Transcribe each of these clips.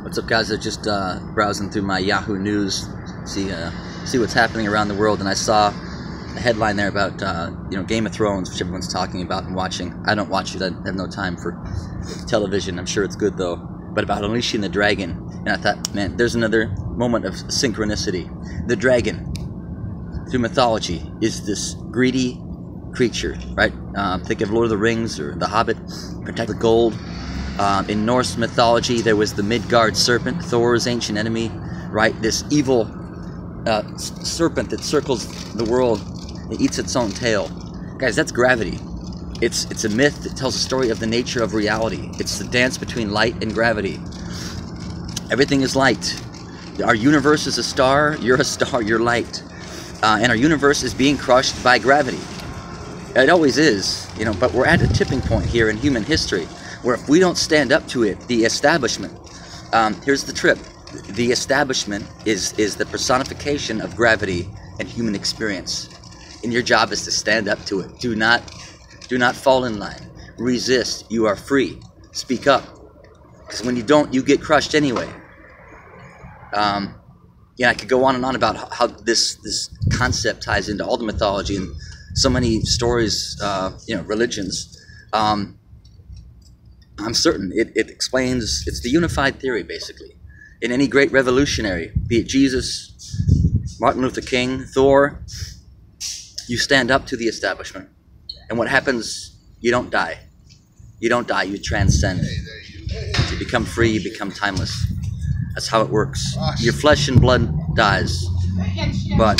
What's up, guys? I'm just browsing through my Yahoo News, see what's happening around the world, and I saw a headline there about Game of Thrones, which everyone's talking about and watching. I don't watch it. I have no time for television. I'm sure it's good though. But about unleashing the dragon, and I thought, man, there's another moment of synchronicity. The dragon, through mythology, is this greedy creature, right? Think of Lord of the Rings or The Hobbit. Protect the gold. In Norse mythology, there was the Midgard serpent, Thor's ancient enemy, right? This evil serpent that circles the world and eats its own tail. Guys, that's gravity. It's a myth that tells a story of the nature of reality. It's the dance between light and gravity. Everything is light. Our universe is a star. You're a star. You're light. And our universe is being crushed by gravity. It always is, but we're at a tipping point here in human history where if we don't stand up to it, the establishment, here's the trip. The establishment is the personification of gravity and human experience. And your job is to stand up to it. Do not fall in line. Resist. You are free. Speak up. Because when you don't, you get crushed anyway. I could go on and on about how this concept ties into all the mythology and so many stories, religions. I'm certain it explains, it's the unified theory, basically. In any great revolutionary, be it Jesus, Martin Luther King, Thor, you stand up to the establishment. And what happens, you don't die. You don't die, you transcend. You become free, you become timeless. That's how it works. Your flesh and blood dies. But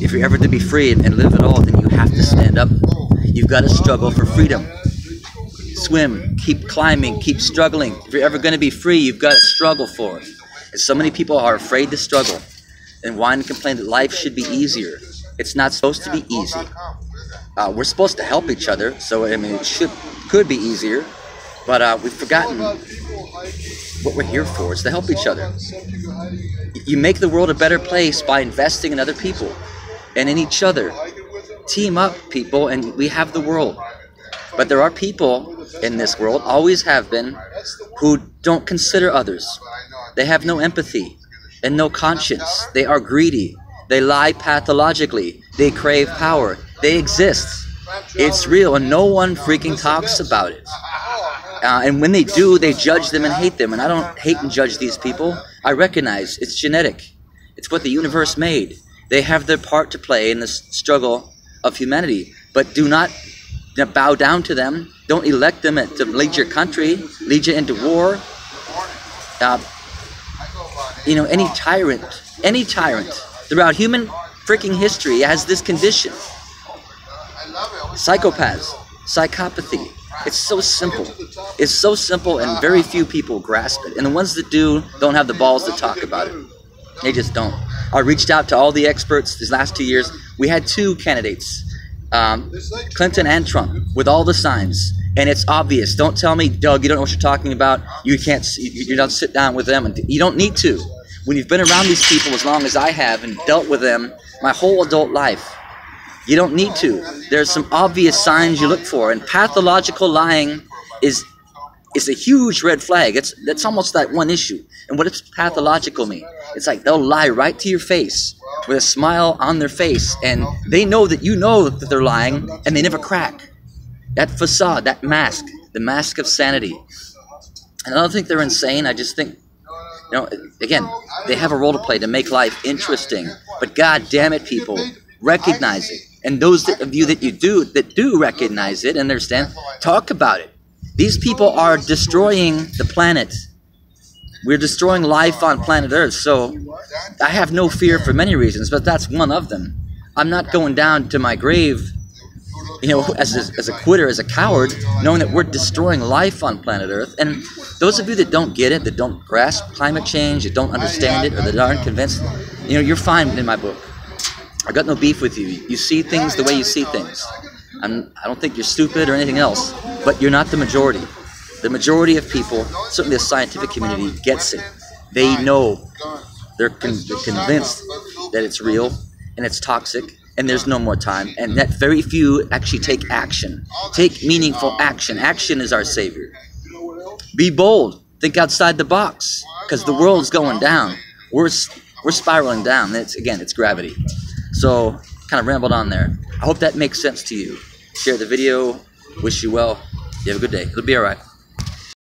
if you're ever to be free and live at all, then you have to stand up. You've got to struggle for freedom. Swim, keep climbing, keep struggling. If you're ever going to be free, you've got to struggle for it. And so many people are afraid to struggle and whine and complain that life should be easier. It's not supposed to be easy. We're supposed to help each other, so it could be easier, but we've forgotten what we're here for. It's to help each other. You make the world a better place by investing in other people and in each other. Team up, people, and we have the world. But there are people in this world, always have been, who don't consider others. They have no empathy and no conscience. They are greedy. They lie pathologically. They crave power. They exist. It's real, and no one freaking talks about it. And when they do, they judge them and hate them. And I don't hate and judge these people. I recognize it's genetic. It's what the universe made. They have their part to play in this struggle of humanity. But do not bow down to them. Don't elect them to lead your country, lead you into war. Any tyrant throughout human freaking history has this condition. Psychopaths, psychopathy. It's so simple. It's so simple, and very few people grasp it. And the ones that do don't have the balls to talk about it. They just don't. I reached out to all the experts these last 2 years. We had two candidates, Clinton and Trump, with all the signs. And it's obvious. Don't tell me, Doug, you don't know what you're talking about. You don't sit down with them. And you don't need to. When you've been around these people as long as I have and dealt with them my whole adult life, you don't need to. There's some obvious signs you look for. And pathological lying is a huge red flag. That's almost that one issue. And what does pathological mean? It's like they'll lie right to your face with a smile on their face, and they know that you know that they're lying, and they never crack. That facade, that mask, the mask of sanity. And I don't think they're insane. I just think, again, they have a role to play to make life interesting. But God damn it, people, recognize it. And those of you that do recognize it and understand, talk about it. These people are destroying the planet. We're destroying life on planet Earth. So I have no fear for many reasons, but that's one of them. I'm not going down to my grave, as a quitter, as a coward, knowing that we're destroying life on planet Earth. And those of you that don't get it, that don't grasp climate change, that don't understand it, or that aren't convinced, you're fine in my book. I got no beef with you. You see things the way you see things. I don't think you're stupid or anything else, but you're not the majority. The majority of people, certainly the scientific community, gets it. They know. They're convinced that it's real and it's toxic and there's no more time, and that very few actually take action. Take meaningful action. Action is our savior. Be bold. Think outside the box, because the world's going down. We're spiraling down. It's gravity. So, kind of rambled on there. I hope that makes sense to you. Share the video. Wish you well. You have a good day. It'll be all right.